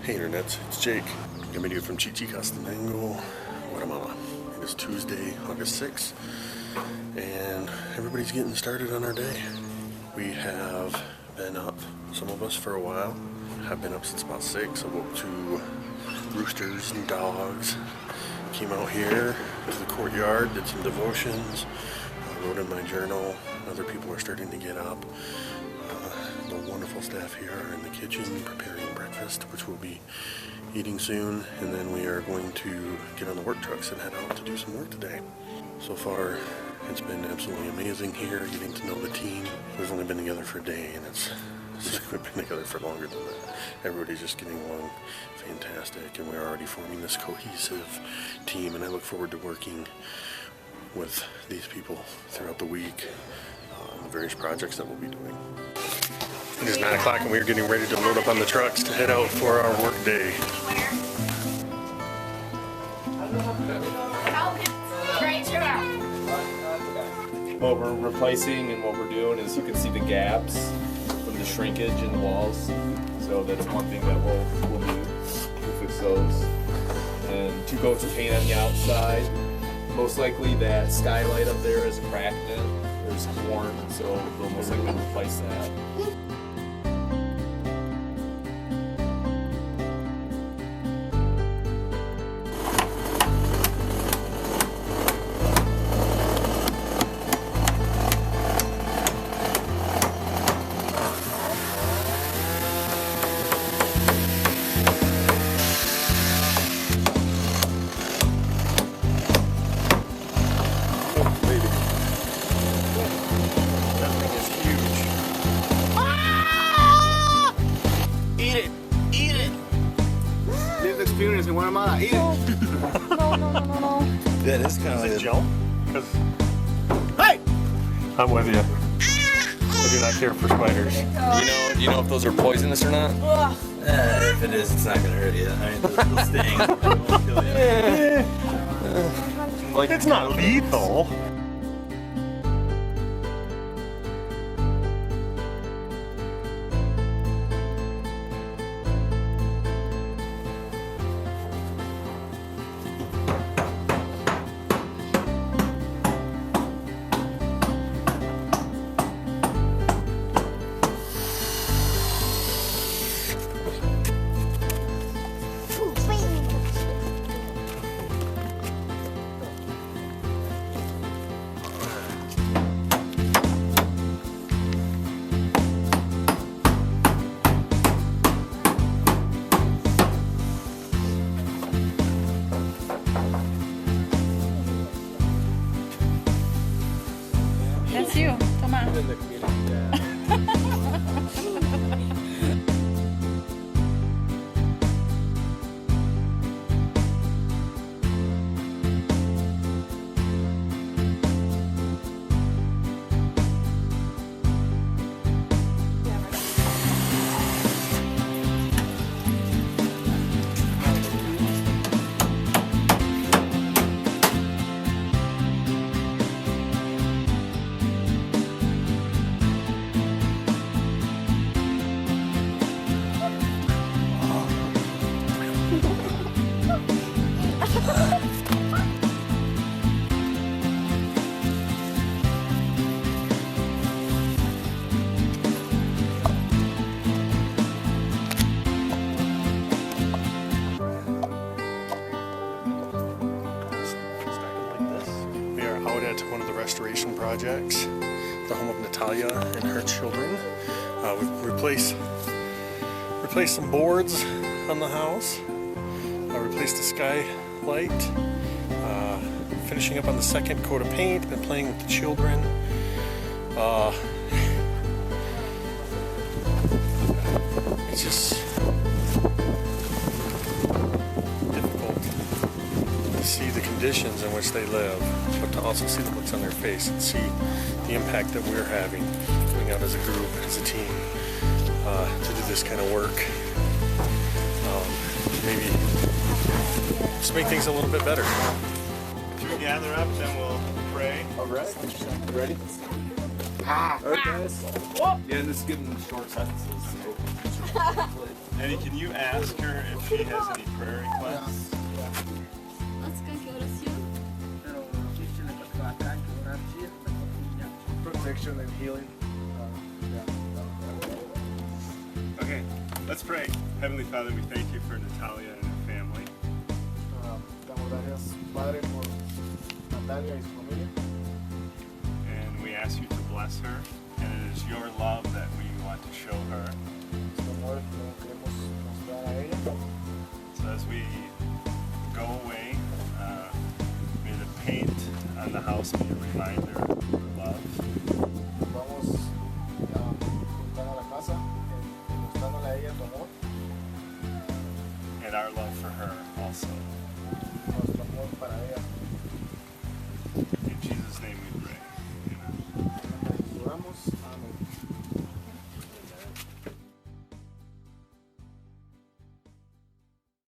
Hey Internets, it's Jake, coming to you from Chichicastenango, Guatemala. It is Tuesday, August 6th, and everybody's getting started on our day. We have been up, some of us for a while, have been up since about 6. I woke to roosters and dogs, came out here to the courtyard, did some devotions, wrote in my journal. Other people are starting to get up. The wonderful staff here are in the kitchen preparing breakfast, which we'll be eating soon, and then we are going to get on the work trucks and head out to do some work today. So far, it's been absolutely amazing here, getting to know the team. We've only been together for a day, and we've been together for longer than that. Everybody's just getting along fantastic, and we're already forming this cohesive team, and I look forward to working with these people throughout the week on the various projects that we'll be doing. It is 9 o'clock and we are getting ready to load up on the trucks to head out for our work day. What we're replacing and what we're doing is you can see the gaps from the shrinkage in the walls. So that's one thing that we'll do. We'll fix those. And 2 coats of paint on the outside. Most likely that skylight up there is cracked in. There's worn, so they'll most likely replace that. Experience in Guatemala. Eat it. No. Yeah, this kind of like a jump. Hey! I'm with you. I do not care for spiders. You know if those are poisonous or not? if it is, it's not gonna hurt you. I mean, it'll sting. It won't kill you. Like, it's not lethal. That's you. Come on. One of the restoration projects, the home of Natalia and her children. We've replaced some boards on the house, replaced the skylight, finishing up on the 2nd coat of paint, been playing with the children. It's just difficult to see the conditions in which they live, but to also see the looks on their face and see the impact that we're having, going out as a group, as a team, to do this kind of work. Maybe just make things a little bit better. Should we gather up, then we'll pray? All right. You ready? All right, guys. Yeah, and just give them short sentences. So. Eddie, can you ask her if she has any prayer requests? Protection and healing. Okay, let's pray. Heavenly Father, we thank you for Natalia and her family. Damos gracias, Padre, por Natalia y su familia. And we ask you to bless her. And it is your love that we want to show her. Su amor que lo queremos mostrar a ella. So as we go away, may the paint on the house be a reminder of your love.